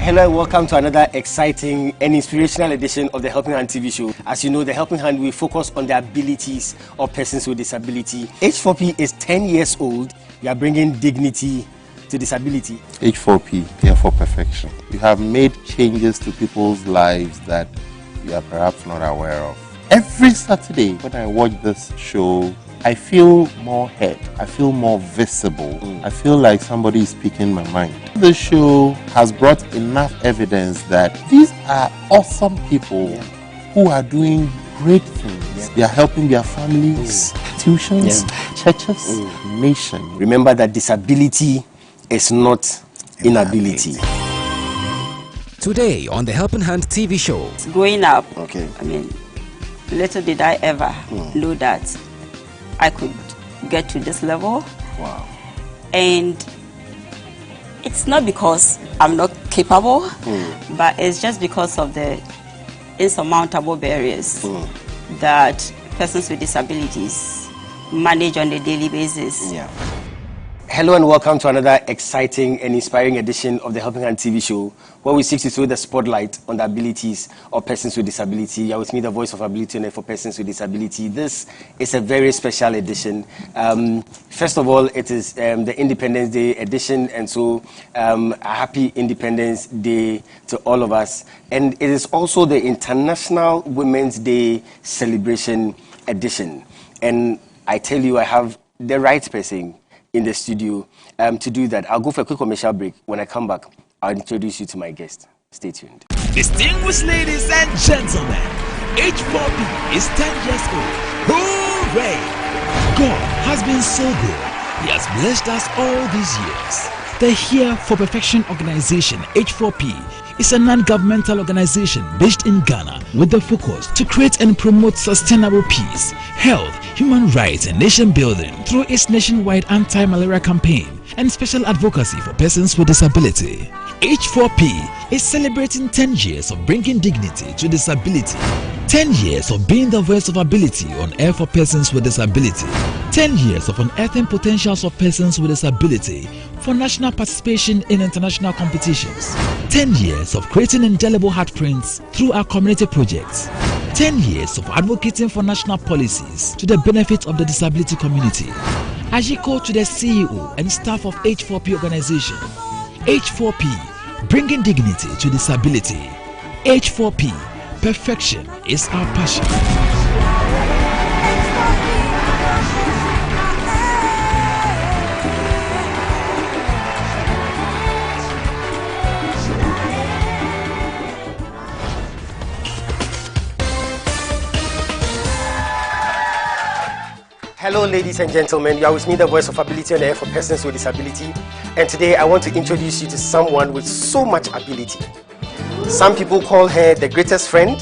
Hello and welcome to another exciting and inspirational edition of the Helping Hand TV show. As you know, the Helping Hand, we focus on the abilities of persons with disability. H4P is 10 years old. We are bringing dignity to disability. H4P, here for perfection. You have made changes to people's lives that you are perhaps not aware of. Every Saturday when I watch this show, I feel more heard. I feel more visible. I feel like somebody is speaking my mind. The show has brought enough evidence that these are awesome people who are doing great things. They are helping their families, institutions, churches, nation. Remember that disability is not inability. Today on the Helping Hand TV show. Growing up, I mean, little did I ever know that I could get to this level. Wow. And it's not because I'm not capable, but it's just because of the insurmountable barriers that persons with disabilities manage on a daily basis. Hello and welcome to another exciting and inspiring edition of the Helping Hand TV show, where we seek to throw the spotlight on the abilities of persons with disability. You are with me, the voice of ability and for persons with disability. This is a very special edition. First of all, it is the Independence Day edition, and so a happy Independence Day to all of us. And it is also the International Women's Day celebration edition. And I tell you, I have the right person in the studio to do that. I'll go for a quick commercial break. When I come back, I'll introduce you to my guest. Stay tuned. Distinguished ladies and gentlemen, H4P is 10 years old. Hooray! God has been so good. He has blessed us all these years. The Here for Perfection organization, H4P, is a non-governmental organization based in Ghana with the focus to create and promote sustainable peace, health, human rights and nation building through its nationwide anti-malaria campaign and special advocacy for persons with disability. H4P is celebrating 10 years of bringing dignity to disability, 10 years of being the voice of ability on air for persons with disability, 10 years of unearthing potentials of persons with disability for national participation in international competitions, 10 years of creating indelible handprints through our community projects, 10 years of advocating for national policies to the benefit of the disability community. Ajiko to the CEO and staff of H4P organization. H4P, bringing dignity to disability. H4P, perfection is our passion. Hello, ladies and gentlemen. You are with me, the voice of ability on air for persons with disability. And today I want to introduce you to someone with so much ability. Some people call her the greatest friend.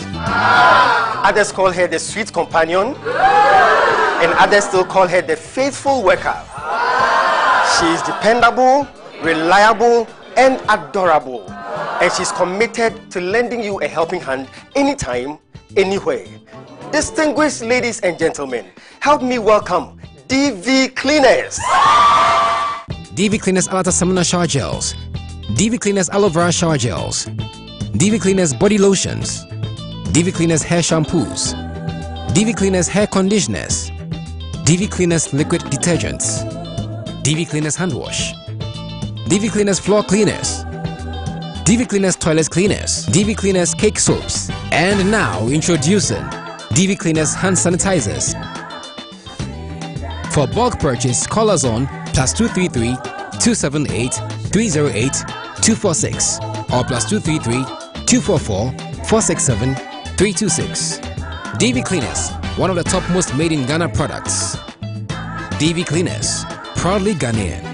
Others call her the sweet companion. And others still call her the faithful worker. She is dependable, reliable, and adorable. And she's committed to lending you a helping hand anytime, anywhere. Distinguished ladies and gentlemen, help me welcome DV Cleaners. DV Cleaners Alata Samuna Shower Gels, DV Cleaners Aloe Vera Shower Gels, DV Cleaners Body Lotions, DV Cleaners Hair Shampoos, DV Cleaners Hair Conditioners, DV Cleaners Liquid Detergents, DV Cleaners Hand Wash, DV Cleaners Floor Cleaners, DV Cleaners Toilet Cleaners, DV Cleaners Cake Soaps, and now introducing DV Cleaners Hand Sanitizers. For bulk purchase, call us on +233 278 308 246 or +233 244 467 326. DV Cleaners, one of the top most made in Ghana products. DV Cleaners, proudly Ghanaian.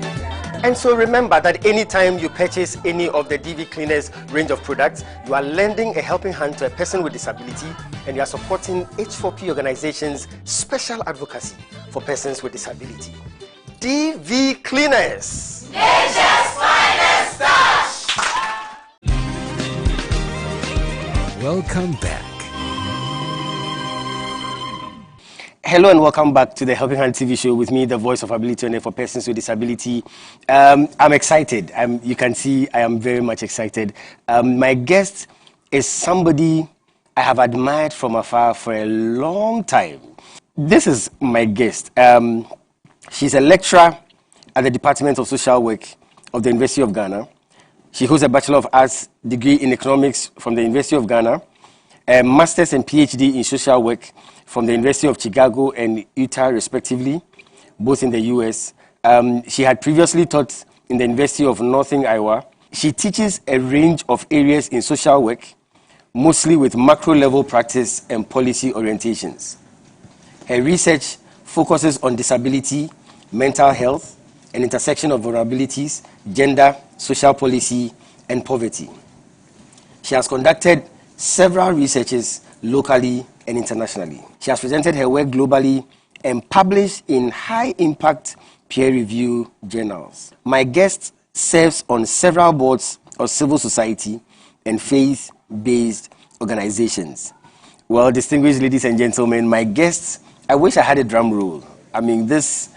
And so remember that anytime you purchase any of the DV Cleaners range of products, you are lending a helping hand to a person with disability, and you are supporting H4P organization's special advocacy for persons with disability. DV Cleaners, nature's finest touch. Welcome back. Hello and welcome back to the Helping Hand TV show with me, the voice of ability owner for persons with disability. I'm excited. You can see I am very much excited. My guest is somebody I have admired from afar for a long time. This is my guest. She's a lecturer at the Department of Social Work of the University of Ghana. She holds a Bachelor of Arts degree in Economics from the University of Ghana, a Master's and PhD in Social Work from the University of Chicago and Utah, respectively, both in the US. She had previously taught in the University of Northern Iowa. She teaches a range of areas in social work, mostly with macro-level practice and policy orientations. Her research focuses on disability, mental health, and intersection of vulnerabilities, gender, social policy, and poverty. She has conducted several researches locally and internationally. She has presented her work globally and published in high-impact peer-review journals. My guest serves on several boards of civil society and faith-based organizations. Well, distinguished ladies and gentlemen, my guests, I wish I had a drum roll. I mean, this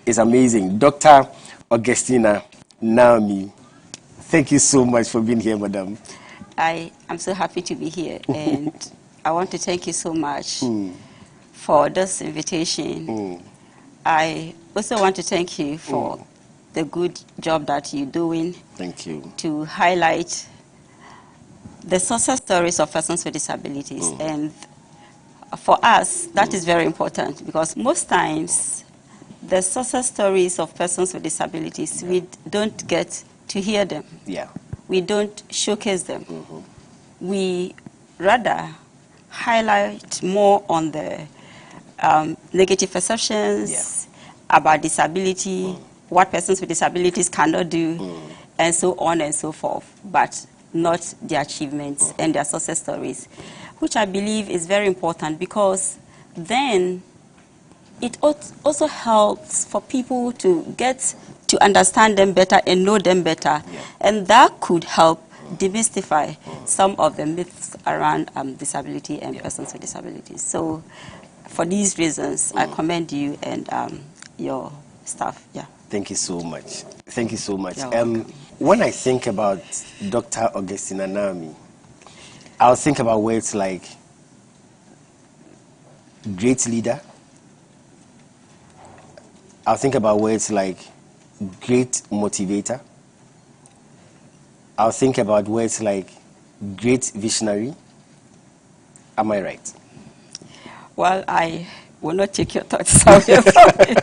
is amazing. Dr. Augustina Naomi, thank you so much for being here, madam. I am so happy to be here, and I want to thank you so much for this invitation. I also want to thank you for the good job that you're doing. Thank you. To highlight the success stories of persons with disabilities. And for us, that is very important, because most times the success stories of persons with disabilities, we don't get to hear them. Yeah. We don't showcase them. We rather highlight more on the negative perceptions about disability, what persons with disabilities cannot do, and so on and so forth, but not their achievements and their success stories, which I believe is very important, because then it also helps for people to get to understand them better and know them better, and that could help demystify some of the myths around disability and persons with disabilities. So for these reasons, I commend you and your staff. Yeah. Thank you so much. Thank you so much. You're welcome. When I think about Dr. Augustina Naomi, I'll think about words like great leader. I'll think about words like great motivator. I'll think about words like great visionary. Am I right? Well, I will not take your thoughts away from me.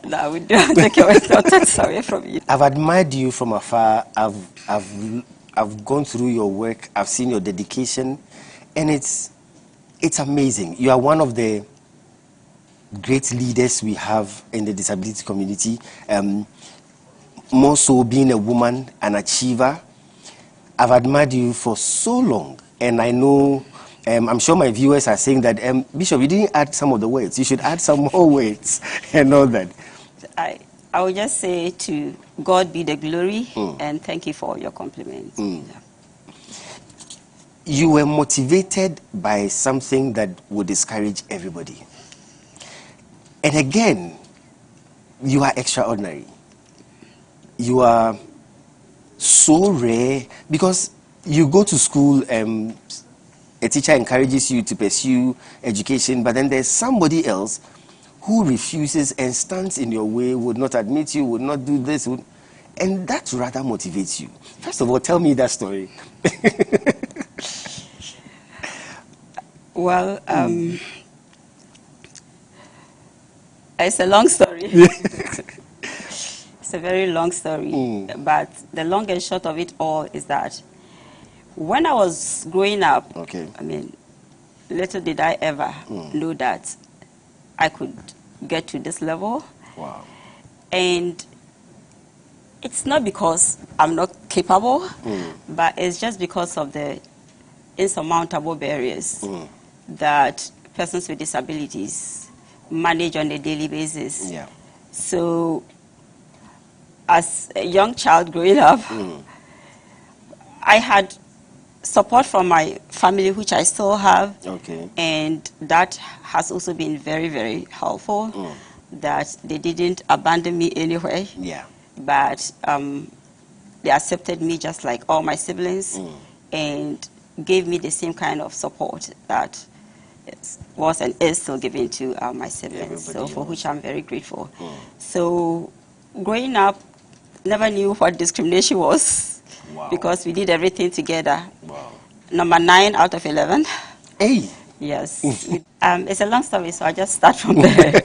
No, I will not take your thoughts away from you. I've admired you from afar. I've gone through your work. I've seen your dedication, and it's amazing. You are one of the great leaders we have in the disability community. More so being a woman, an achiever. I've admired you for so long, and I know, I'm sure my viewers are saying that, Bishop, you didn't add some of the words. You should add some more words and all that. I would just say to God be the glory, and thank you for your compliments. Yeah. You were motivated by something that would discourage everybody. And again, you are extraordinary. You are so rare, because you go to school, a teacher encourages you to pursue education, but then there's somebody else who refuses and stands in your way, would not admit you, would not do this, and that rather motivates you. First of all, tell me that story. Well, it's a long story. It's a very long story, but the long and short of it all is that when I was growing up, I mean, little did I ever know that I could get to this level. Wow. And it's not because I'm not capable, but it's just because of the insurmountable barriers that persons with disabilities manage on a daily basis. Yeah. So as a young child growing up, I had support from my family, which I still have. Okay. And that has also been very, very helpful, that they didn't abandon me anywhere. Yeah. But they accepted me just like all my siblings and gave me the same kind of support that was and is still given to my siblings, so for which I'm very grateful. So growing up, never knew what discrimination was. Wow. Because we did everything together. Wow. Number 9 out of 11. Hey. Yes. It's a long story, so I'll just start from there.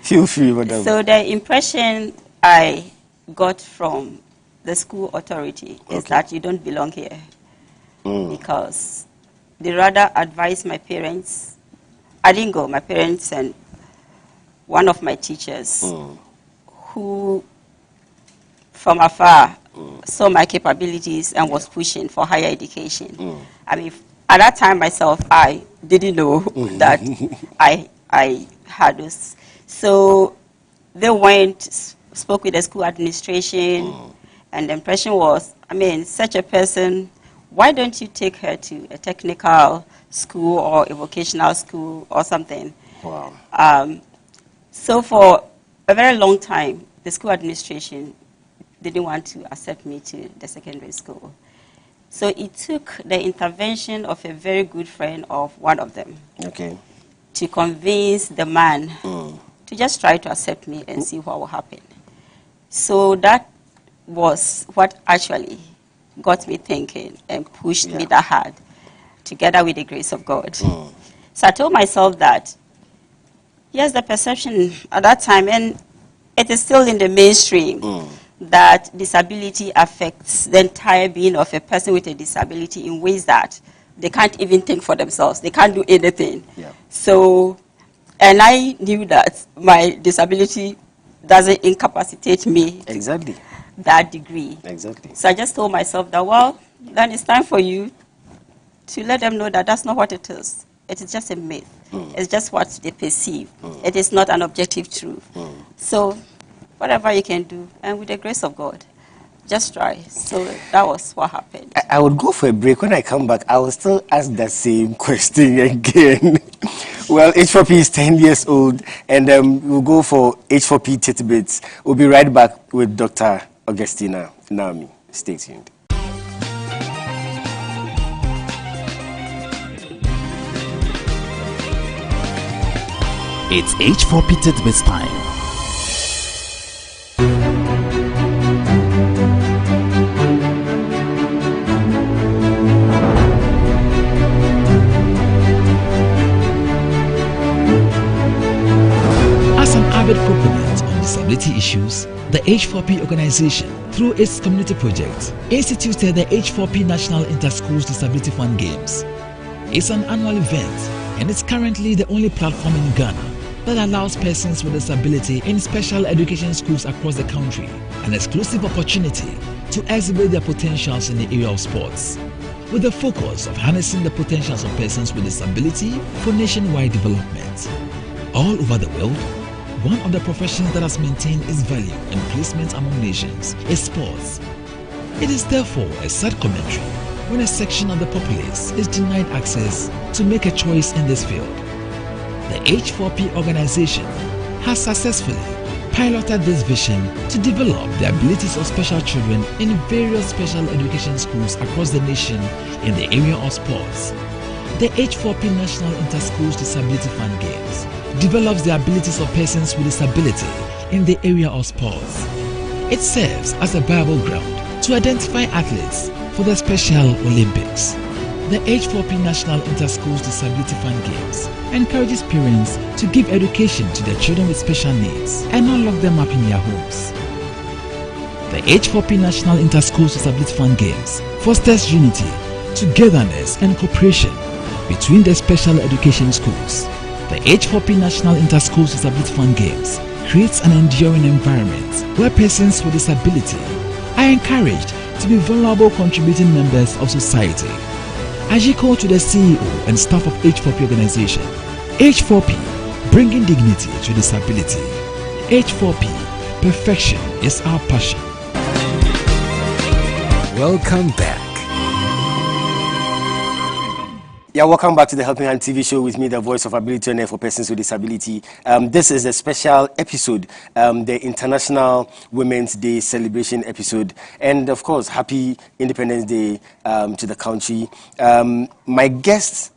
Feel free, madam. So the impression I got from the school authority is that you don't belong here. Because they rather advised my parents. I didn't go. My parents and one of my teachers who from afar saw my capabilities and was pushing for higher education. I mean, at that time myself, I didn't know that I had this. So they went, spoke with the school administration, and the impression was, I mean, such a person, why don't you take her to a technical school or a vocational school or something? Wow. So for a very long time, the school administration didn't want to accept me to the secondary school. So it took the intervention of a very good friend of one of them to convince the man to just try to accept me and see what will happen. So that was what actually got me thinking and pushed me that hard, together with the grace of God. So I told myself that, yes, the perception at that time, and it is still in the mainstream, that disability affects the entire being of a person with a disability in ways that they can't even think for themselves. They can't do anything. So, and I knew that my disability doesn't incapacitate me Exactly. that degree. Exactly. So I just told myself that, well, then it's time for you to let them know that that's not what it is. It is just a myth. It's just what they perceive. It is not an objective truth. So whatever you can do, and with the grace of God, just try. So that was what happened. I would go for a break. When I come back, I will still ask the same question again. Well, H4P is 10 years old, and we'll go for H4P Tit Bits. We'll be right back with Dr. Augustina Naomi. Stay tuned. It's H4P Tit Bits time. As an avid proponent on disability issues, the H4P organization, through its community project, instituted the H4P National Inter-Schools Disability Fun Games. It's an annual event, and it's currently the only platform in Ghana that allows persons with disability in special education schools across the country an exclusive opportunity to exhibit their potentials in the area of sports, with the focus of harnessing the potentials of persons with disability for nationwide development. All over the world, one of the professions that has maintained its value and placement among nations is sports. It is therefore a sad commentary when a section of the populace is denied access to make a choice in this field. The H4P organization has successfully piloted this vision to develop the abilities of special children in various special education schools across the nation in the area of sports. The H4P National Inter-Schools Disability Fun Games develops the abilities of persons with disability in the area of sports. It serves as a viable ground to identify athletes for the Special Olympics. The H4P National Inter-Schools Disability Fun Games encourages parents to give education to their children with special needs and not lock them up in their homes. The H4P National Inter-Schools Disability Fun Games fosters unity, togetherness and cooperation between the special education schools. The H4P National Inter-Schools Disability Fun Games creates an enduring environment where persons with disability are encouraged to be valuable contributing members of society. As you call to the CEO and staff of H4P organization, H4P, bringing dignity to disability. H4P, perfection is our passion. Welcome back. Yeah, welcome back to the Helping Hand TV show with me, the voice of ability on air for persons with disability. This is a special episode, the International Women's Day celebration episode. And of course, happy Independence Day to the country. My guest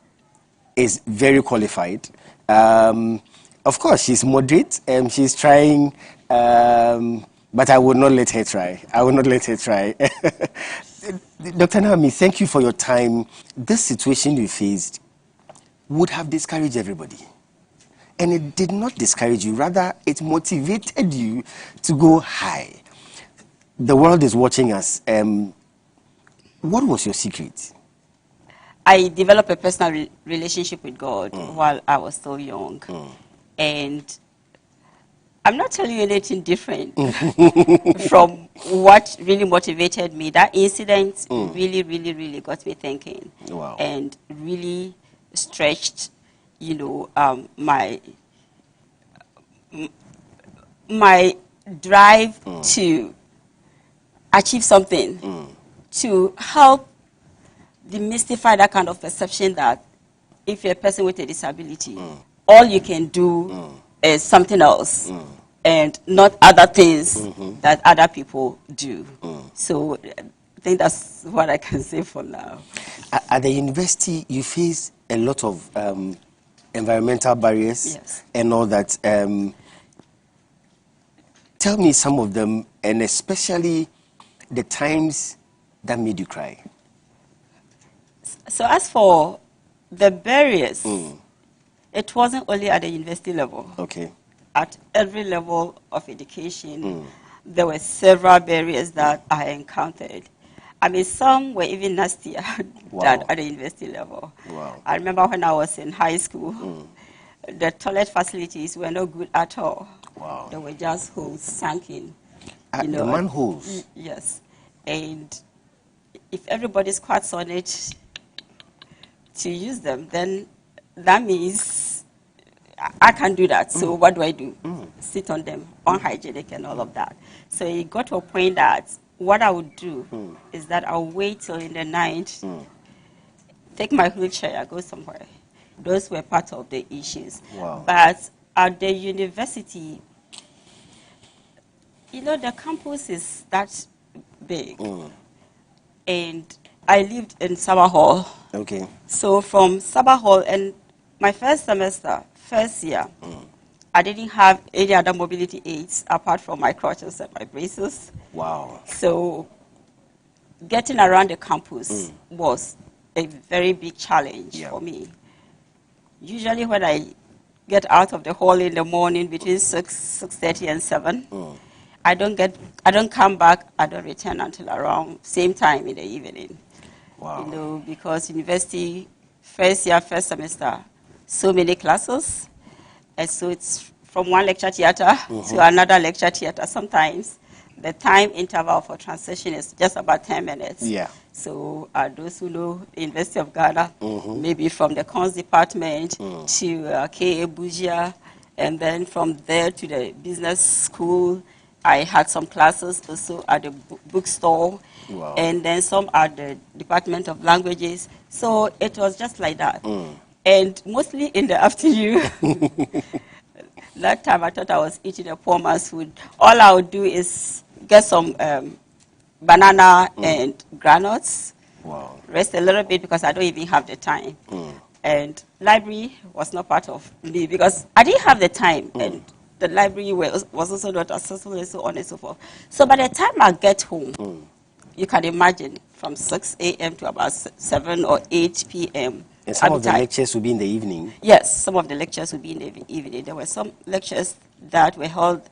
is very qualified. Of course, she's moderate and she's trying, but I would not let her try. I will not let her try. Dr. Naomi, thank you for your time. This situation you faced would have discouraged everybody. And it did not discourage you. Rather, it motivated you to go high. The world is watching us. What was your secret? I developed a personal relationship with God while I was still young. And I'm not telling you anything different from what really motivated me. That incident really got me thinking. Wow. And really stretched, my drive to achieve something, to help demystify that kind of perception that if you're a person with a disability, all you can do is something else and not other things that other people do. So I think that's what I can say for now. At the university, you face a lot of environmental barriers and all that. Tell me some of them, and especially the times that made you cry. So as for the barriers, it wasn't only at the university level. Okay. At every level of education, there were several barriers that I encountered. I mean, some were even nastier than at the university level. Wow. I remember when I was in high school, the toilet facilities were not good at all. Wow. They were just holes sunk in. The manholes? Yes. And if everybody squats on it to use them, then that means I can't do that. So what do I do? Sit on them, unhygienic and all of that. So it got to a point that what I would do is that I'll wait till in the night, take my wheelchair, go somewhere. Those were part of the issues. Wow. But at the university, the campus is that big. And I lived in Summer Hall. Okay. So from Summer Hall, and my first semester, first year, I didn't have any other mobility aids apart from my crutches and my braces. Wow. So getting around the campus was a very big challenge for me. Usually when I get out of the hall in the morning between 6:30 and 7, I don't come back, I don't return until around same time in the evening. Wow. Because university, first year, first semester, so many classes, and so it's from one lecture theater to another lecture theater. Sometimes the time interval for transition is just about 10 minutes. Yeah. So those who know the University of Ghana, maybe from the Cons department to K.A. Bougia, and then from there to the business school, I had some classes also at the bookstore, and then some at the Department of Languages. So it was just like that. And mostly in the afternoon, that time I thought I was eating a poor man's food. All I would do is get some banana and granules, rest a little bit because I don't even have the time. And library was not part of me because I didn't have the time. And the library was also not accessible and so on and so forth. So by the time I get home, you can imagine from 6 a.m. to about 7 or 8 p.m. And some of the lectures will be in the evening? Yes, some of the lectures will be in the evening. There were some lectures that were held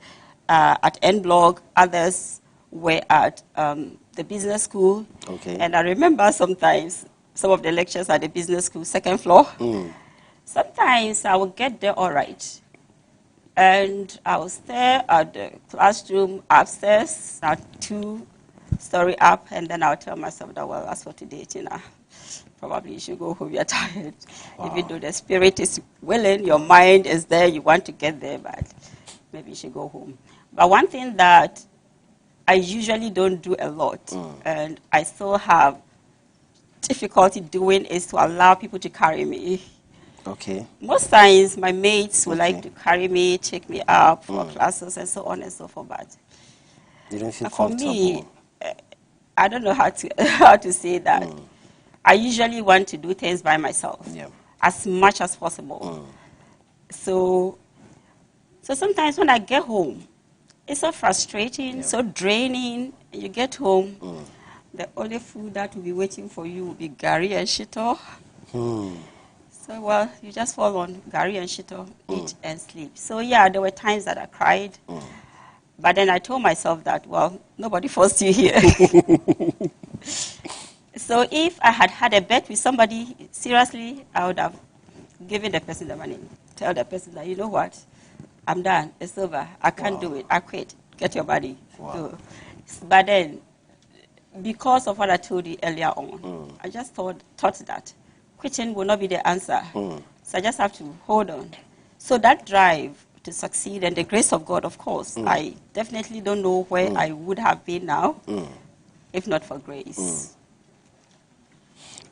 at N Block, others were at the business school. Okay. And I remember sometimes some of the lectures at the business school, second floor. Sometimes I would get there all right. And I will stay at the classroom upstairs, at 2-story up, and then I'll tell myself that, well, as for today, probably you should go home, you're tired. Even though the spirit is willing, your mind is there, you want to get there, but maybe you should go home. But one thing that I usually don't do a lot, and I still have difficulty doing is to allow people to carry me. Okay. Most times, my mates would Okay. like to carry me, take me up for classes, and so on and so forth. But You don't feel for comfortable. me, I don't know how to how to say that. I usually want to do things by myself, Yeah. as much as possible. So sometimes when I get home, it's so frustrating, so draining. You get home, the only food that will be waiting for you will be gari and shito. So, well, you just fall on gari and shito, eat and sleep. So, yeah, there were times that I cried. But then I told myself that, well, nobody forced you here. So if I had had a bet with somebody, seriously, I would have given the person the money. Tell the person that, you know what, I'm done. It's over. I can't do it. I quit. Get your money. Go. But then, because of what I told you earlier on, I just thought that quitting will not be the answer. So I just have to hold on. So that drive to succeed and the grace of God, of course, I definitely don't know where I would have been now if not for grace.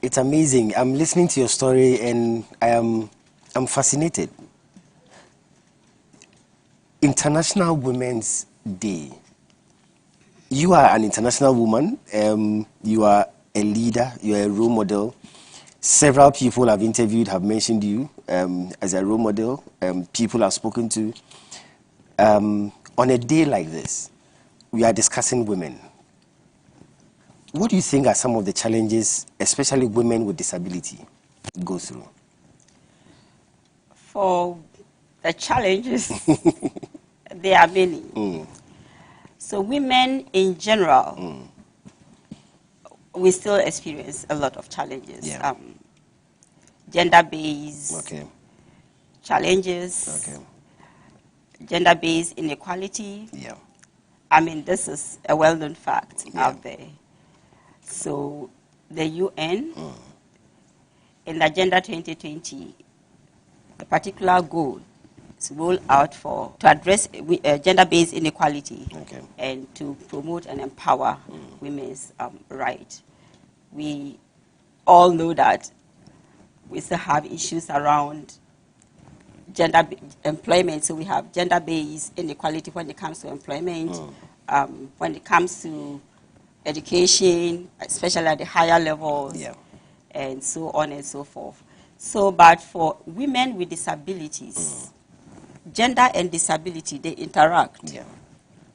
It's amazing. I'm listening to your story and I'm fascinated. International Women's Day. You are an international woman. You are a leader. You are a role model. Several people I've interviewed have mentioned you as a role model. People I've spoken to. On a day like this, we are discussing women. What do you think are some of the challenges, especially women with disability, go through? For the challenges, there are many. So women in general, we still experience a lot of challenges. Yeah. Gender-based challenges, Okay. gender-based inequality. Yeah. I mean, this is a well-known fact out there. So the UN, in Agenda 2020, a particular goal is rolled out to address gender-based inequality and to promote and empower women's rights. We all know that we still have issues around gender employment. So we have gender-based inequality when it comes to employment, when it comes to education, especially at the higher levels, and so on and so forth. So, but for women with disabilities, gender and disability, they interact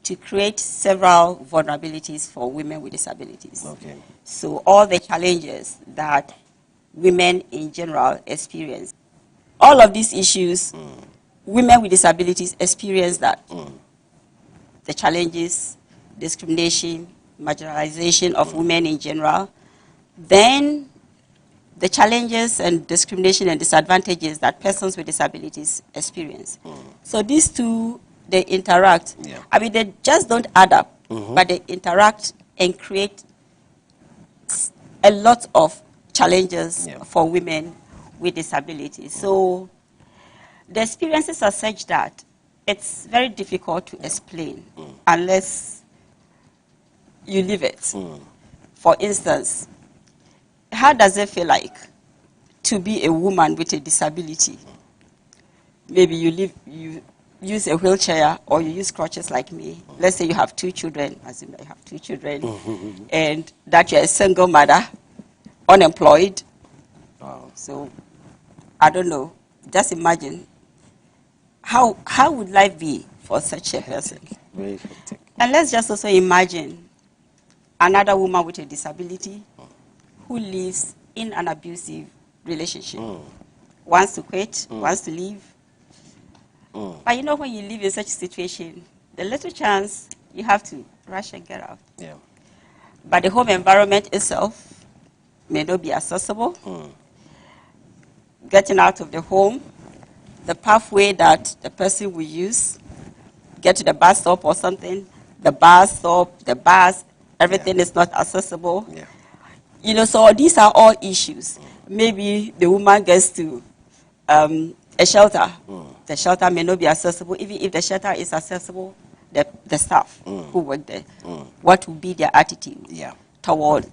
to create several vulnerabilities for women with disabilities. Okay. So all the challenges that women in general experience, all of these issues, women with disabilities experience that. The challenges, discrimination, marginalization of women in general, then the challenges and discrimination and disadvantages that persons with disabilities experience. So these two, they interact. I mean, they just don't add up, but they interact and create a lot of challenges for women with disabilities. So the experiences are such that it's very difficult to explain unless you live it. For instance, how does it feel like to be a woman with a disability? Maybe you use a wheelchair or you use crutches like me. Let's say you have 2 children, assume you have 2 children, and that you're a single mother, unemployed. So, I don't know, just imagine, how would life be for such a person? Very hectic. And let's just also imagine another woman with a disability who lives in an abusive relationship, wants to quit, wants to leave. But you know, when you live in such a situation, the little chance you have to rush and get out. But the home environment itself may not be accessible. Getting out of the home, the pathway that the person will use, get to the bus stop or something, the bus stop, the bus, everything is not accessible. You know, so these are all issues. Maybe the woman gets to a shelter. The shelter may not be accessible. Even if the shelter is accessible, the staff who work there, what would be their attitude toward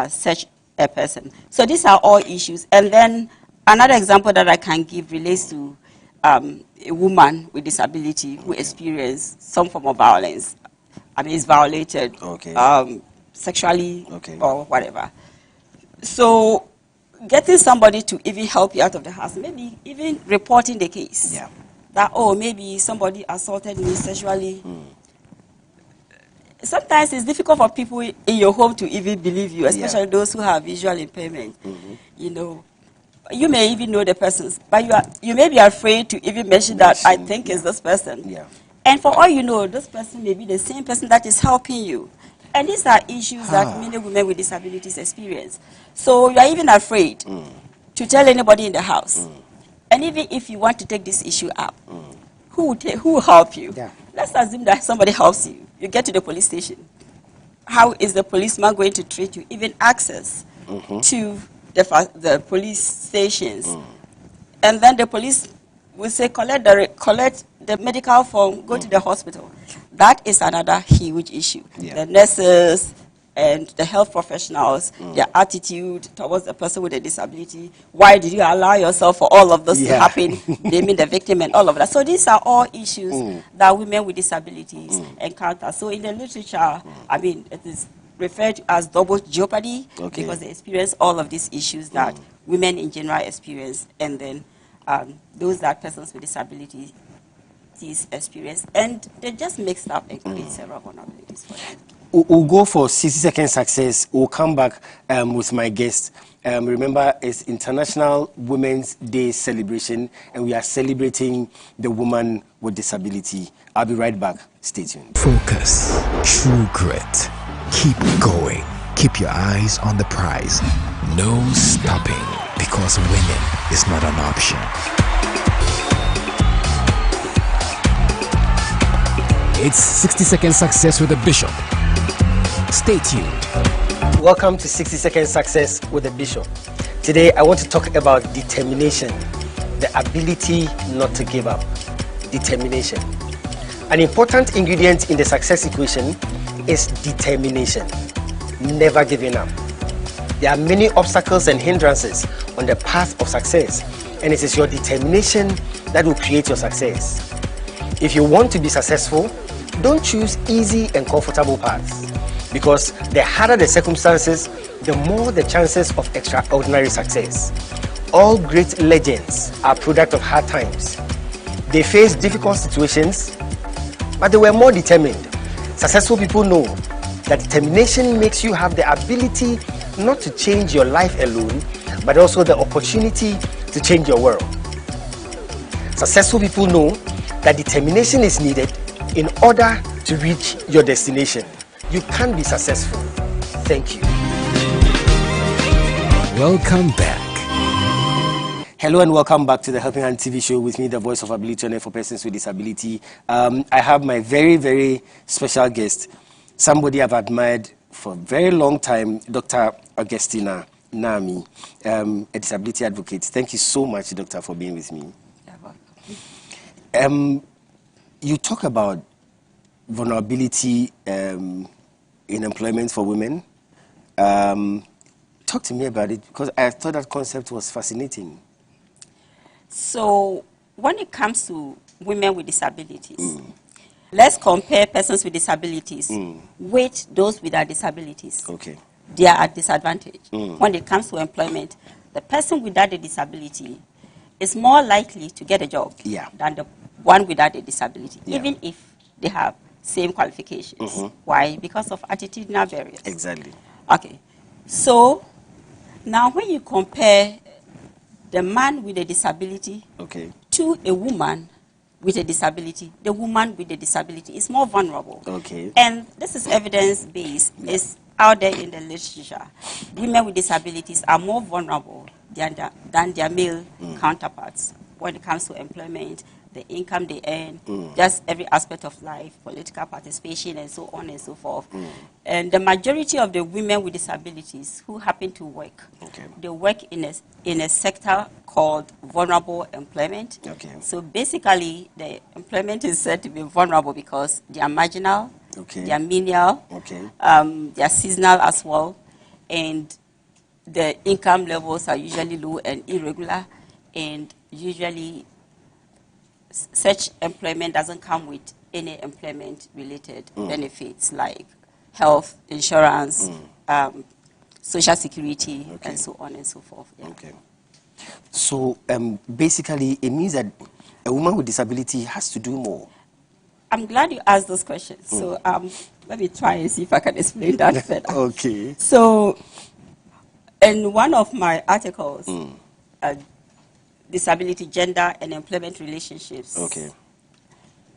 such a person. So these are all issues. And then another example that I can give relates to a woman with disability who experienced some form of violence. I mean, is violated sexually or whatever. So getting somebody to even help you out of the house, maybe even reporting the case. Yeah. That, oh, maybe somebody assaulted me sexually. Sometimes it's difficult for people in your home to even believe you, especially those who have visual impairment. You know, you may even know the persons, but you may be afraid to even mention that I think it's this person. Yeah. And for all you know, this person may be the same person that is helping you. And these are issues that many women with disabilities experience. So you are even afraid to tell anybody in the house. And even if you want to take this issue up, who will help you? Yeah. Let's assume that somebody helps you. You get to the police station. How is the policeman going to treat you? Even access to the police stations. And then the police will say, collect the medical form, go to the hospital. That is another huge issue. Yeah. The nurses and the health professionals, their attitude towards the person with a disability. Why did you allow yourself for all of this to happen? Blaming the victim and all of that. So these are all issues that women with disabilities encounter. So in the literature, I mean, it is referred to as double jeopardy because they experience all of these issues that women in general experience, and then those that persons with disabilities experience, and they just mixed up and create several vulnerabilities for them. We'll go for 60-second success. We'll come back with my guest. Remember, it's International Women's Day celebration, and we are celebrating the woman with disability. I'll be right back. Stay tuned. Focus, true grit. Keep going. Keep your eyes on the prize. No stopping, because winning is not an option. It's 60-second success with the Bishop. Stay tuned. Welcome to 60-second success with the Bishop. Today, I want to talk about determination, the ability not to give up. Determination. An important ingredient in the success equation is determination, never giving up. There are many obstacles and hindrances on the path of success, and it is your determination that will create your success. If you want to be successful, don't choose easy and comfortable paths, because the harder the circumstances, the more the chances of extraordinary success. All great legends are product of hard times. They faced difficult situations, but they were more determined. Successful people know that determination makes you have the ability not to change your life alone, but also the opportunity to change your world. Successful people know that determination is needed in order to reach your destination. You can be successful. Thank you. Welcome back. Hello and welcome back to the Helping Hand TV show with me, the voice of ability on for persons with disability. I have my very, very special guest, somebody I've admired for a very long time, Dr. Augustina Nami, a disability advocate. Thank you so much, Doctor, for being with me. You talk about vulnerability in employment for women. Talk to me about it, because I thought that concept was fascinating. So when it comes to women with disabilities, let's compare persons with disabilities with those without disabilities. Okay. They are at disadvantage. When it comes to employment, the person without a disability is more likely to get a job than the one without a disability, even if they have same qualifications. Why? Because of attitudinal barriers. Exactly. Okay. So now when you compare the man with a disability to a woman with a disability, the woman with a disability is more vulnerable. Okay. And this is evidence-based. It's out there in the literature. Women with disabilities are more vulnerable than their male counterparts when it comes to employment, the income they earn, just every aspect of life, political participation, and so on and so forth. And the majority of the women with disabilities who happen to work, they work in a sector called vulnerable employment. So basically, the employment is said to be vulnerable because they are marginal, they are menial, they are seasonal as well, and the income levels are usually low and irregular, and usually such employment doesn't come with any employment-related benefits like health insurance, social security, and so on and so forth. Yeah. Okay. So basically, it means that a woman with disability has to do more. I'm glad you asked those questions. So let me try and see if I can explain that better. Okay. So in one of my articles, Disability, Gender, and Employment Relationships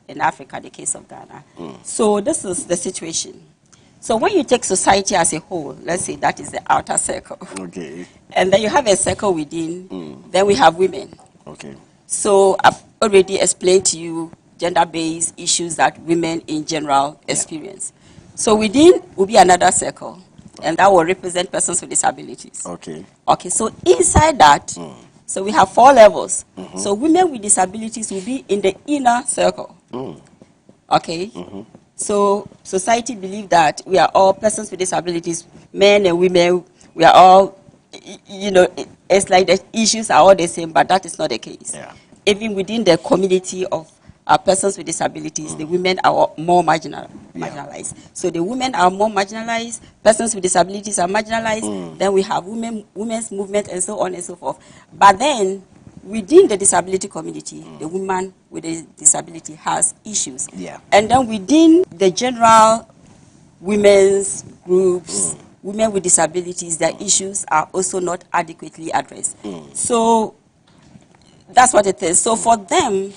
in Africa, the case of Ghana. So this is the situation. So when you take society as a whole, let's say that is the outer circle. Okay. And then you have a circle within, then we have women. Okay. So I've already explained to you gender-based issues that women in general experience. So within will be another circle, and that will represent persons with disabilities. Okay. Okay, so inside that, so we have 4 levels. So women with disabilities will be in the inner circle. Okay? So society believes that we are all persons with disabilities, men and women, we are all, you know, it's like the issues are all the same, but that is not the case. Yeah. Even within the community of persons with disabilities, the women are more marginalized. So the women are more marginalized, persons with disabilities are marginalized, then we have women's movement and so on and so forth. But then, within the disability community, the woman with a disability has issues. Yeah. And then within the general women's groups, women with disabilities, their issues are also not adequately addressed. So that's what it is. So for them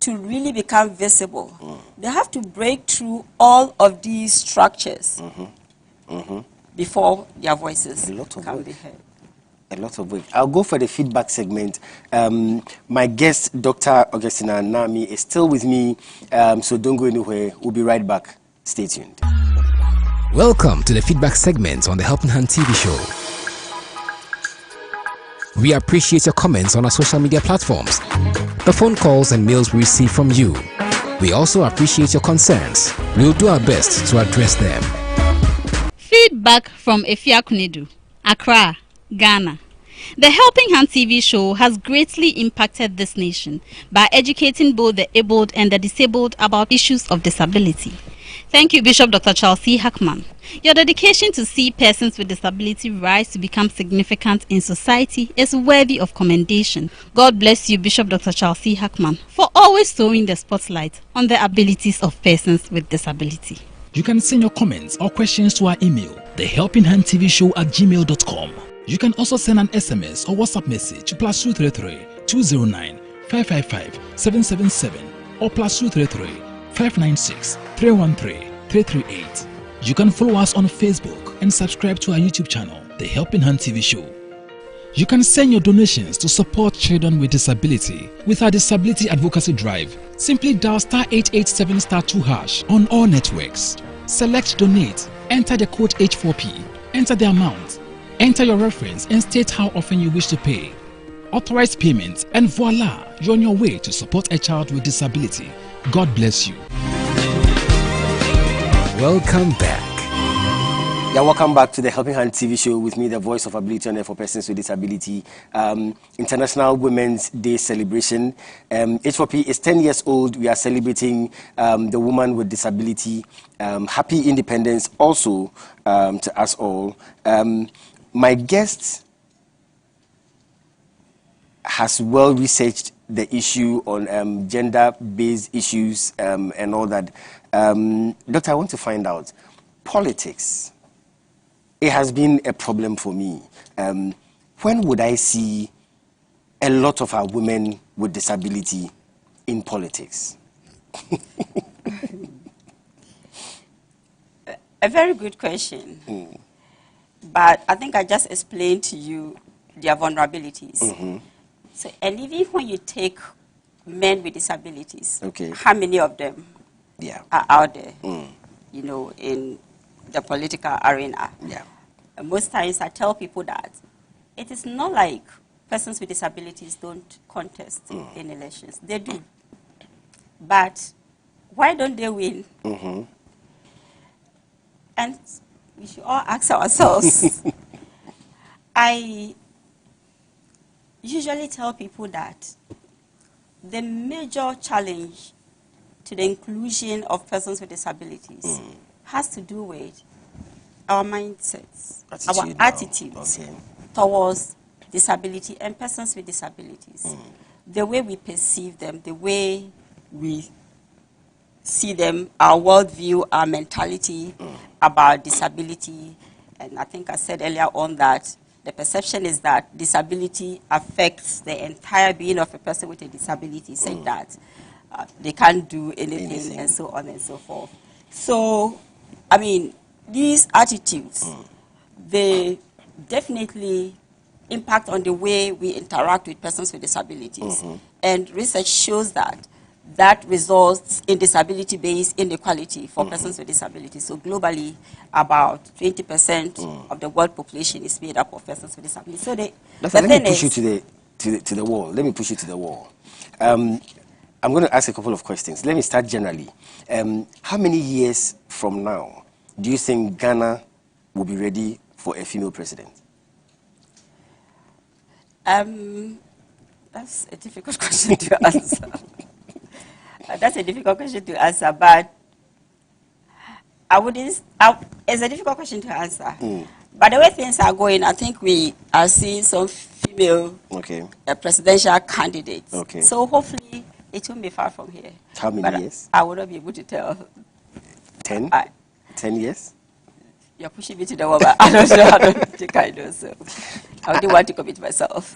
to really become visible, they have to break through all of these structures before their voices can be heard. A lot of work. I'll go for the feedback segment. My guest, Dr. Augustina Nami, is still with me, so don't go anywhere. We'll be right back. Stay tuned. Welcome to the feedback segment on the Helping Hand TV show. We appreciate your comments on our social media platforms, the phone calls and mails we receive from you. We also appreciate your concerns. We'll do our best to address them. Feedback from Efia Kunidu, Accra, Ghana. The Helping Hand TV show has greatly impacted this nation by educating both the abled and the disabled about issues of disability. Thank you, Bishop Dr. Charles C. Hackman. Your dedication to see persons with disability rise to become significant in society is worthy of commendation. God bless you, Bishop Dr. Charles C. Hackman, for always throwing the spotlight on the abilities of persons with disability. You can send your comments or questions to our email, thehelpinghandtvshow@gmail.com. You can also send an SMS or WhatsApp message to +233 209 555 777 or +233 596 313 338. You can follow us on Facebook and subscribe to our YouTube channel, The Helping Hand TV Show. You can send your donations to support children with disability with our disability advocacy drive. Simply dial *887 *2# on all networks. Select donate, enter the code H4P, enter the amount, enter your reference and state how often you wish to pay. Authorize payments and voila, you're on your way to support a child with disability. God bless you. Welcome back. Yeah, welcome back to the Helping Hand TV show with me, the voice of ability on air for persons with disability. International Women's Day celebration. H4P is 10 years old. We are celebrating the woman with disability. Happy independence also to us all. My guest has well researched the issue on gender-based issues and all that. Doctor, I want to find out, politics, it has been a problem for me. When would I see a lot of our women with disability in politics? A very good question. But I think I just explained to you their vulnerabilities. So, and even when you take men with disabilities, how many of them are out there, you know, in the political arena? And most times I tell people that it is not like persons with disabilities don't contest in elections. They do. But why don't they win? And we should all ask ourselves, I usually tell people that the major challenge to the inclusion of persons with disabilities has to do with our mindsets, our attitudes towards disability and persons with disabilities. The way we perceive them, the way we see them, our worldview, our mentality about disability. And I think I said earlier on that the perception is that disability affects the entire being of a person with a disability, saying that they can't do anything and so on and so forth. So, I mean, these attitudes, they definitely impact on the way we interact with persons with disabilities. And research shows that results in disability-based inequality for persons with disabilities. So globally, about 20% of the world population is made up of persons with disabilities. So let me push you to the wall. Let me push you to the wall. I'm going to ask a couple of questions. Let me start generally. How many years from now do you think Ghana will be ready for a female president? That's a difficult question to answer. That's a difficult question to answer, but it's a difficult question to answer. But the way things are going, I think we are seeing some female presidential candidates. So hopefully it won't be far from here. How many years? I will not be able to tell. 10? 10 years? You're pushing me to the wall, but I don't know. I don't think I know. So I do want to commit myself.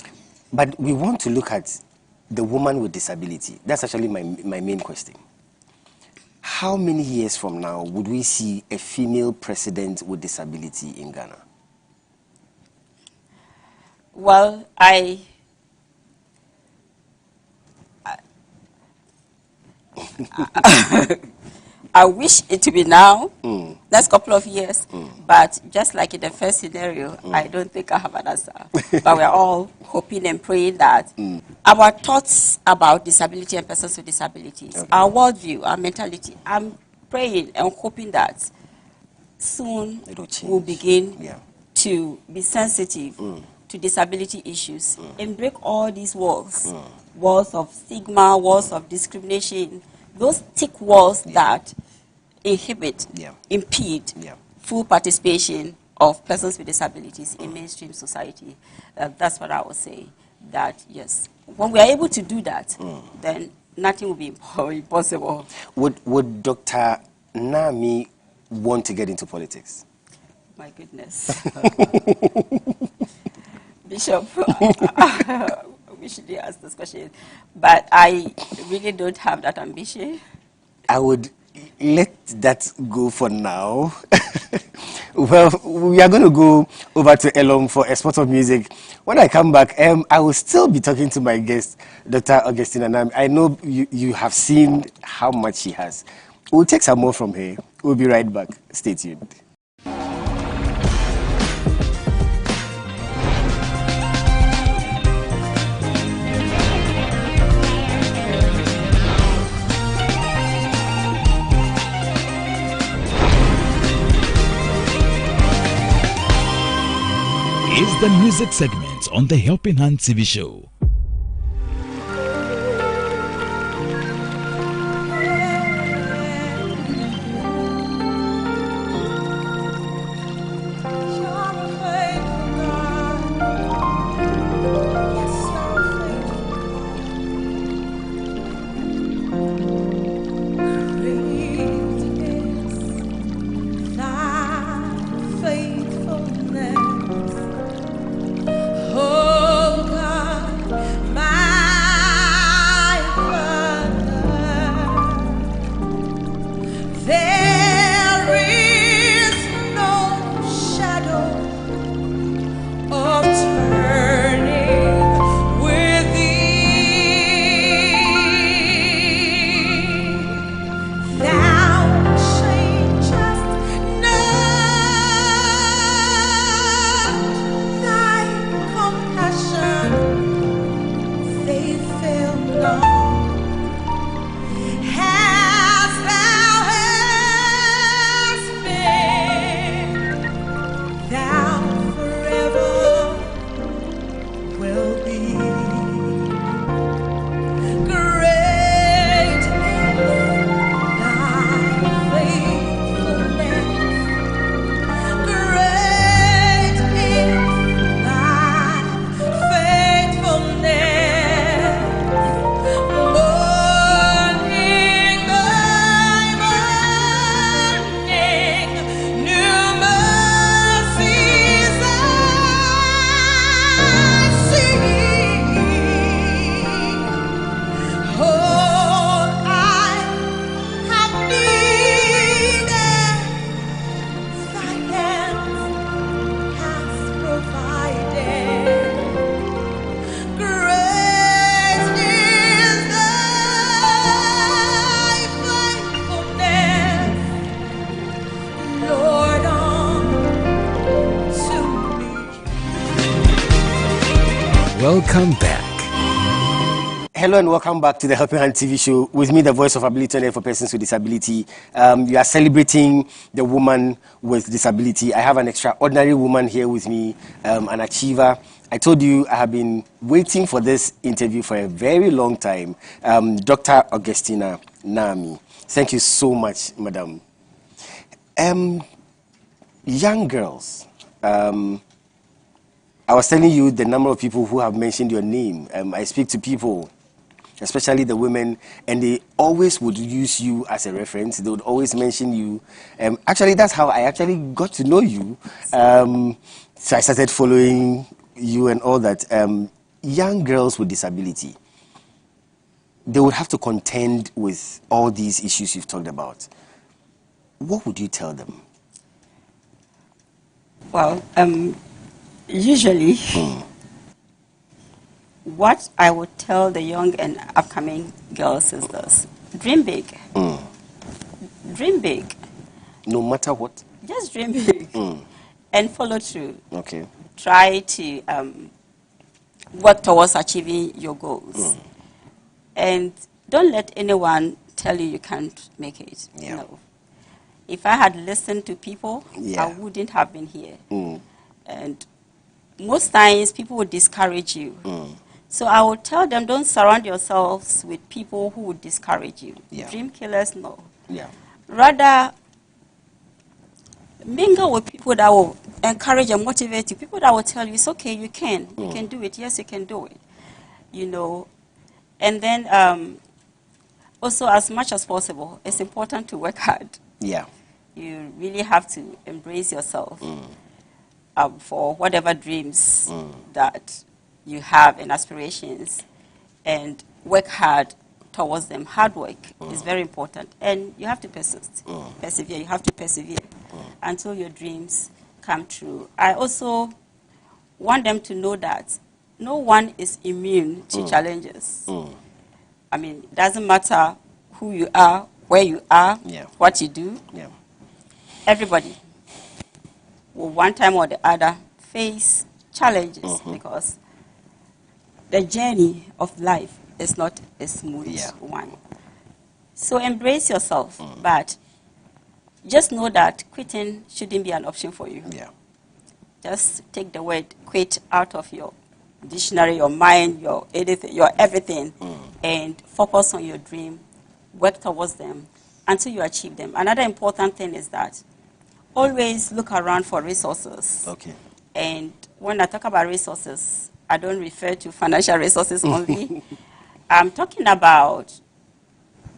But we want to look at the woman with disability. That's actually my main question. How many years from now would we see a female president with disability in Ghana? Well, I wish it to be now, next couple of years, but just like in the first scenario, I don't think I have an answer. But we're all hoping and praying that our thoughts about disability and persons with disabilities, our worldview, our mentality, I'm praying and hoping that soon we'll begin to be sensitive to disability issues and break all these walls, walls of stigma, walls of discrimination, those thick walls that inhibit, impede full participation of persons with disabilities in mainstream society. That's what I would say, that yes, when we are able to do that, then nothing will be impossible. Would Dr. Nami want to get into politics? My goodness. Bishop, we should ask this question, but I really don't have that ambition. I would let that go for now. Well, we are going to go over to Elorm for a spot of music. When I come back, I will still be talking to my guest, Dr. Augustine Anam. I know you have seen how much she has. We'll take some more from her. We'll be right back. Stay tuned. It's the music segment on the Helping Hand TV show. Oh God, Welcome back. Hello and welcome back to the Helping Hand TV show. With me, the voice of ability and for persons with disability. You are celebrating the woman with disability. I have an extraordinary woman here with me, an achiever. I told you I have been waiting for this interview for a very long time. Dr. Augustina Nami. Thank you so much, madam. Young girls. I was telling you the number of people who have mentioned your name. I speak to people, especially the women, and they always would use you as a reference. They would always mention you. Actually, that's how I actually got to know you. So I started following you and all that. Young girls with disability, they would have to contend with all these issues you've talked about. What would you tell them? Well, usually, what I would tell the young and upcoming girls is this: dream big. Dream big. No matter what? Just dream big. And follow through. Okay. Try to work towards achieving your goals. And don't let anyone tell you you can't make it. Yeah. No. If I had listened to people, I wouldn't have been here. And most times, people would discourage you. So I would tell them, don't surround yourselves with people who would discourage you. Dream killers, no. Rather, mingle with people that will encourage and motivate you. People that will tell you, it's okay, you can do it. Yes, you can do it. You know. And then, also, as much as possible, it's important to work hard. You really have to embrace yourself. For whatever dreams that you have and aspirations, and work hard towards them. Hard work is very important, and you have to persist, persevere. You have to persevere until your dreams come true. I also want them to know that no one is immune to challenges. I mean, it doesn't matter who you are, where you are, what you do. Everybody will one time or the other face challenges because the journey of life is not a smooth one. So embrace yourself, but just know that quitting shouldn't be an option for you. Just take the word quit out of your dictionary, your mind, your anything, your everything, and focus on your dream, work towards them until you achieve them. Another important thing is that always look around for resources. And when I talk about resources, I don't refer to financial resources only. I'm talking about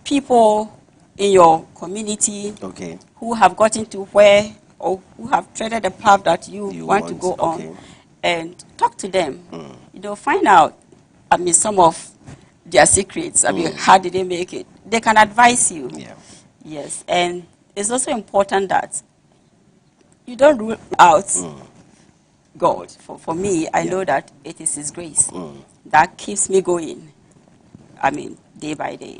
people in your community who have gotten to where, or who have treaded the path that you want to go on, and talk to them. You know, find out, I mean, some of their secrets. I mean, how did they make it? They can advise you. Yes, and it's also important that you don't rule out God. For me, I know that it is His grace that keeps me going, I mean, day by day.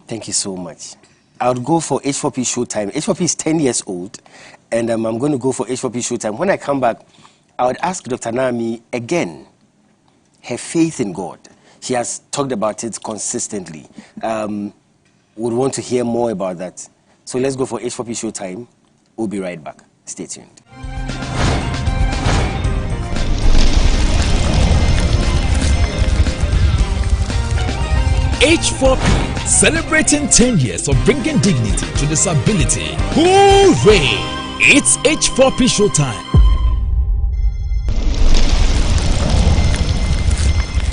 Thank you so much. I would go for H4P Show Time. H4P is 10 years old, and I'm going to go for H4P Show Time. When I come back, I would ask Dr. Nami again, her faith in God. She has talked about it consistently. Would want to hear more about that. So let's go for H4P Show Time. We'll be right back. Stay tuned. H4P, celebrating 10 years of bringing dignity to disability. Hooray! It's H4P Show Time.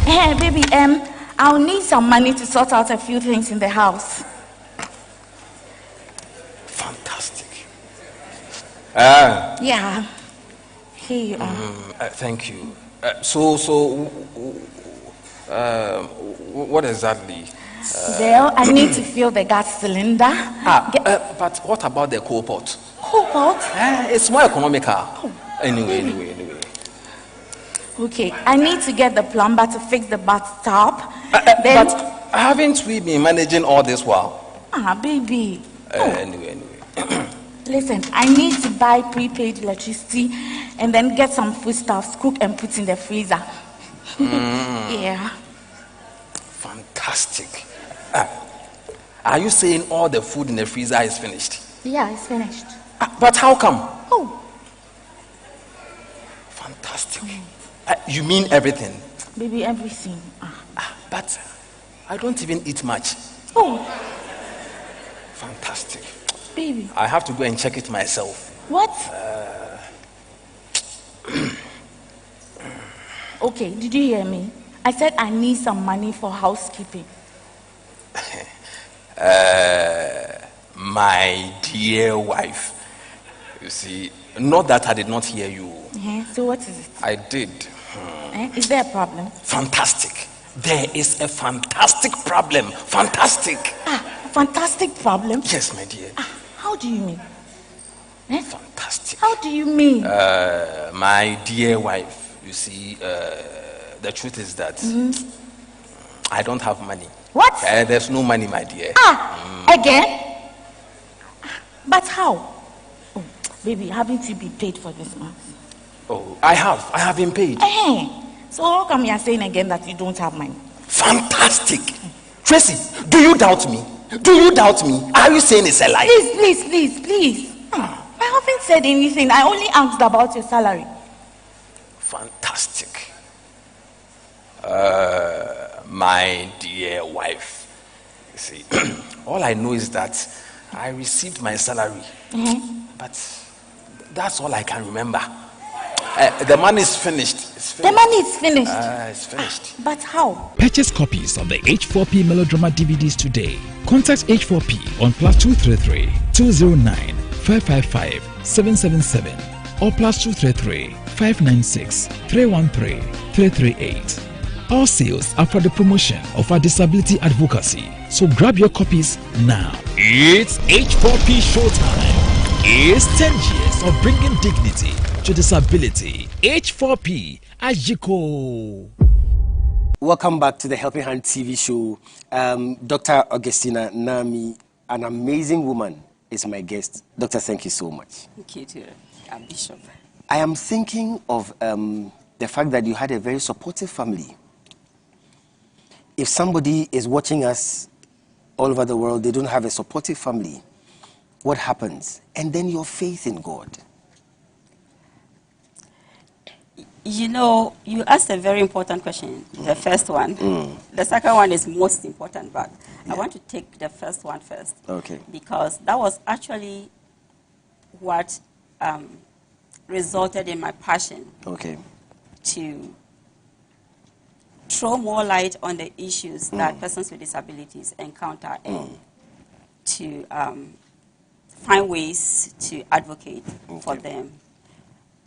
Hey, baby, I'll need some money to sort out a few things in the house. Fantastic. Yeah. Here you are. Thank you. What exactly? Well, I need to fill the gas cylinder. But what about the coal pot? Coal pot? It's more economical. Anyway. Okay, I need to get the plumber to fix the bathtub. But haven't we been managing all this while? Baby. Anyway. Listen, I need to buy prepaid electricity and then get some foodstuffs, cook and put in the freezer. Yeah. Fantastic. Are you saying all the food in the freezer is finished? Yeah, it's finished. But how come? Oh. Fantastic. You mean everything? Baby, everything. But I don't even eat much. Oh. Fantastic. Baby. I have to go and check it myself. What? Okay, did you hear me? I said I need some money for housekeeping. My dear wife, you see, not that I did not hear you. So what is it? I did. Is there a problem? Fantastic. There is a fantastic problem. Fantastic. Fantastic problem? Yes, my dear. How do you mean? Fantastic. How do you mean? My dear wife, you see, the truth is that I don't have money. What? There's no money, my dear. Again? But how? Oh, baby, haven't you been paid for this month? Oh, I have been paid. So how come you are saying again that you don't have money? Fantastic. Tracy, do you doubt me? Do you doubt me? Are you saying it's a lie? Please. I haven't said anything. I only asked about your salary. Fantastic. My dear wife, you see, all I know is that I received my salary, but that's all I can remember. The money is finished. The money is finished? It's finished. But how? Purchase copies of the H4P Melodrama DVDs today. Contact H4P on +233 209 555 777 or +233 596 313 338. All sales are for the promotion of our disability advocacy, so grab your copies now. It's H4P Show Time. It's 10 years of bringing dignity to disability. H4P Ajiko. Welcome back to the Helping Hand TV show. Dr. Augustina Nami, an amazing woman, is my guest. Doctor, thank you so much. Thank you too, Bishop. I am thinking of the fact that you had a very supportive family. If somebody is watching us all over the world, they don't have a supportive family, what happens? And then your faith in God. You know, you asked a very important question, the first one. The second one is most important, but I want to take the first one first. Okay. Because that was actually what resulted in my passion. Okay. To throw more light on the issues that persons with disabilities encounter and to find ways to advocate for them.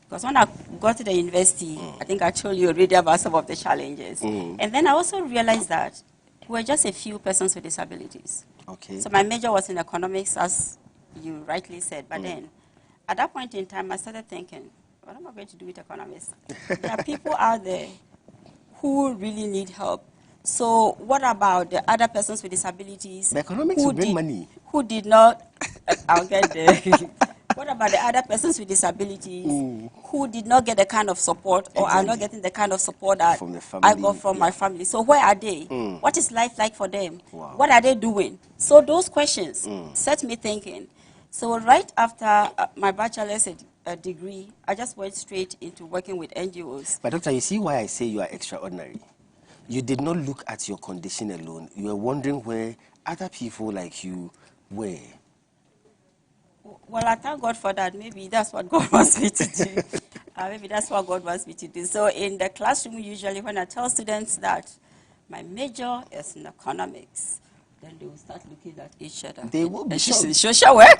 Because when I got to the university, I think I told you already about some of the challenges. And then I also realized that we're just a few persons with disabilities. Okay. So my major was in economics, as you rightly said. But then, at that point in time, I started thinking, what am I going to do with economics? There are people out there who really need help. So what about the other persons with disabilities? The economics will bring money. Who did not, I'll get there. What about the other persons with disabilities who did not get the kind of support or are not getting the kind of support that I got from my family? So where are they? What is life like for them? Wow. What are they doing? So those questions set me thinking. So right after my bachelor's degree, I just went straight into working with NGOs. But doctor, you see why I say you are extraordinary? You did not look at your condition alone. You were wondering where other people like you were. Well, I thank God for that. Maybe that's what God wants me to do. Maybe that's what God wants me to do. So in the classroom, usually when I tell students that my major is in economics, then they will start looking at each other. They will be shocked. Social work.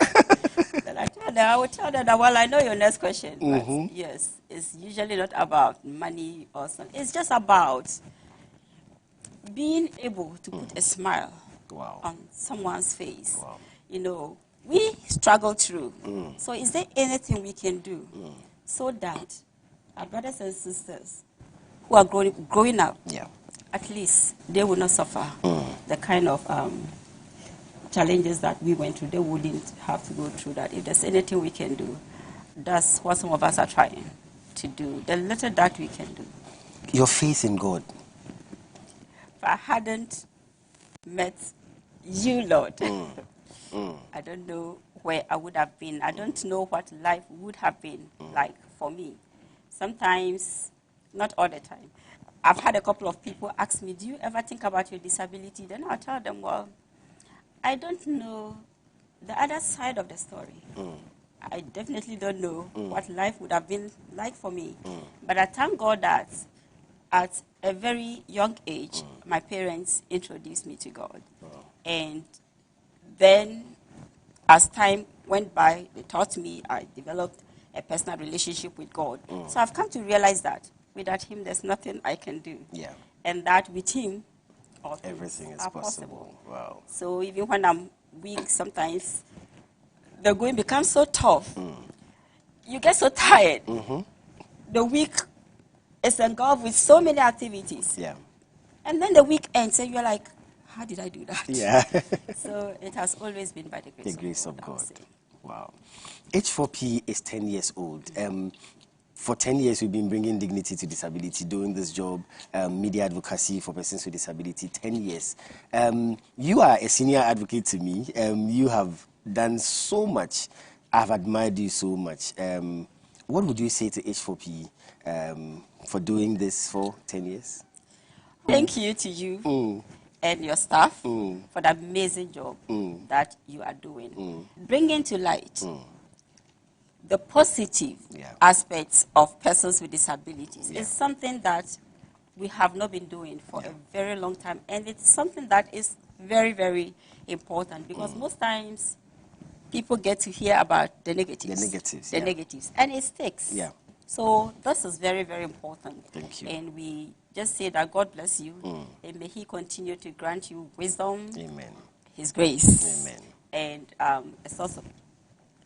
Then I will tell them that, well, I know your next question. But yes, it's usually not about money or something. It's just about being able to put a smile on someone's face. Wow. You know, we struggle through. So is there anything we can do so that our brothers and sisters who are growing up, at least they will not suffer the kind of challenges that we went through. They wouldn't have to go through that. If there's anything we can do, that's what some of us are trying. to do, the little that we can do. Your faith in God. If I hadn't met you, Lord, I don't know where I would have been. I don't know what life would have been like for me. Sometimes, not all the time. I've had a couple of people ask me, do you ever think about your disability? Then I'll tell them, well, I don't know the other side of the story. I definitely don't know what life would have been like for me. But I thank God that at a very young age, my parents introduced me to God. And then as time went by, they taught me, I developed a personal relationship with God. So I've come to realize that without Him, there's nothing I can do. Yeah. And that with Him, all Everything is possible. Wow. So even when I'm weak, sometimes the going becomes so tough. You get so tired. The week is engulfed with so many activities. Yeah. And then the week ends and you're like, how did I do that? Yeah. So it has always been by the grace of God. Wow. H4P is 10 years old. For 10 years, we've been bringing dignity to disability, doing this job, media advocacy for persons with disability, 10 years. You are a senior advocate to me. You have done so much. I've admired you so much. What would you say to H4P for doing this for 10 years? Thank you to you and your staff for the amazing job that you are doing. Bringing to light the positive aspects of persons with disabilities is something that we have not been doing for a very long time. And it's something that is very, very important because most times people get to hear about the negatives. The negatives. And it sticks. Yeah. So this is very, very important. Thank you. And we just say that God bless you and may He continue to grant you wisdom, His grace, and a source of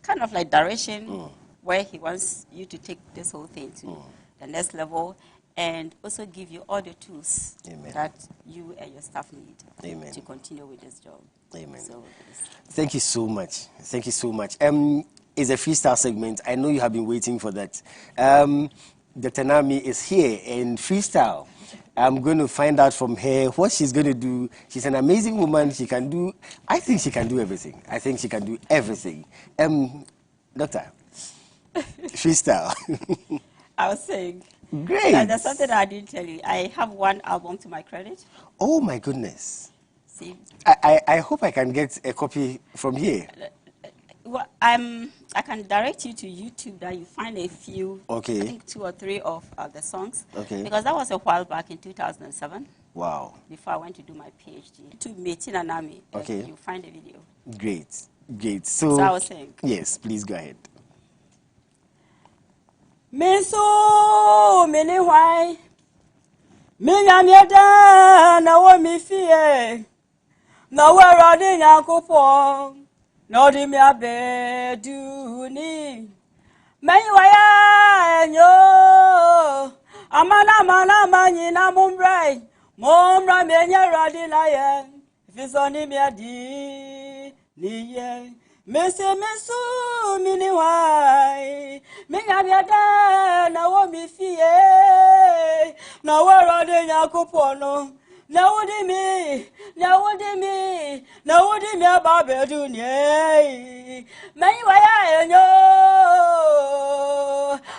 kind of like direction where He wants you to take this whole thing to the next level and also give you all the tools that you and your staff need to continue with this job. Amen. So, thank you so much. Thank you so much. It's a freestyle segment. I know you have been waiting for that. The Tanami is here in freestyle. I'm going to find out from her what she's going to do. She's an amazing woman. She can do, I think she can do everything. I think she can do everything. Doctor, freestyle. I was saying. Great. There's something I didn't tell you. I have one album to my credit. Oh my goodness. See? I hope I can get a copy from here. Well, I can direct you to YouTube that you find a few, I think 2 or 3 of the songs. Because that was a while back in 2007. Wow. Before I went to do my PhD. To Metin Anami, you find a video. Great, great. So I was saying. Yes, please go ahead. Meso mene why minya mieda na wo mi fie na wo rade nyankopon na odi mi abedu ni meyi waya enyo amana manyi na mumrai menye rade na ye fisoni mi adi ni ye mesu mini wai minya mieda na wo mi fie na wo rade nyankopon na wodi mi ababedu ni meyi waya enyo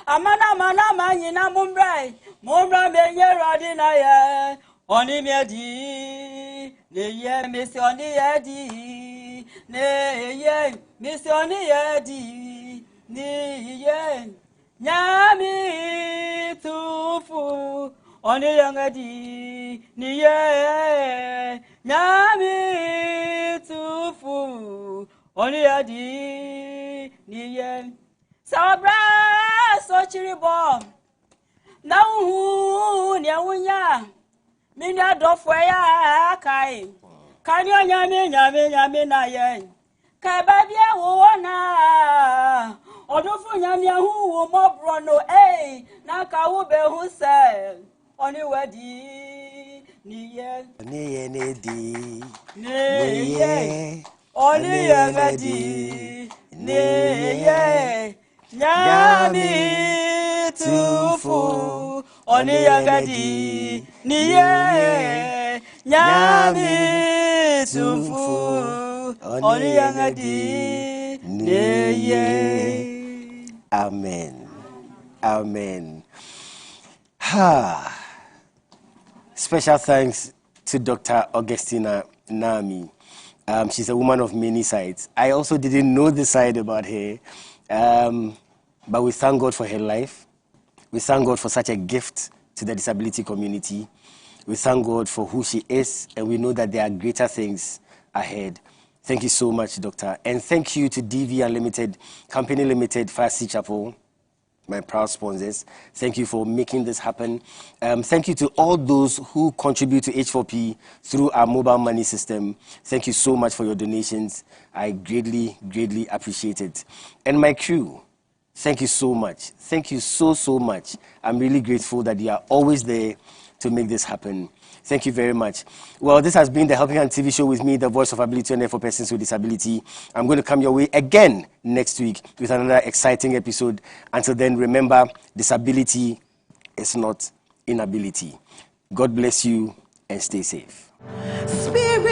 amana manyi na mumrai menye rade na ye oni mi adi ne ye mesi oni adi ne ye mesi oni adi ni ye nyami tufu oni yangadi ni ye nyami tufu oni adi ni ye sabra so chiribo na hu ni awunya minya dofo ya kai kanyo nyame na ye kai ba bia wo na odufu nyame hu wo mobro no na ka wo be hu se oni wadi ni ye ne di ni ye oni ye ngadi ni ye nyame tu Oni yangadi niye nyami tumfu. Oni yangadi niye. Amen. Amen. Special thanks to Dr. Augustina Nami. She's a woman of many sides. I also didn't know this side about her, but we thank God for her life. We thank God for such a gift to the disability community. We thank God for who she is, and we know that there are greater things ahead. Thank you so much, Doctor. And thank you to DV Unlimited, Company Limited, Farsi Chapel, my proud sponsors. Thank you for making this happen. Thank you to all those who contribute to H4P through our mobile money system. Thank you so much for your donations. I greatly, greatly appreciate it. And my crew, thank you so much. Thank you so, so much. I'm really grateful that you are always there to make this happen. Thank you very much. Well, this has been the Helping Hand TV show with me, the voice of ability and for persons with disability. I'm going to come your way again next week with another exciting episode. Until then, remember, disability is not inability. God bless you and stay safe. Spirit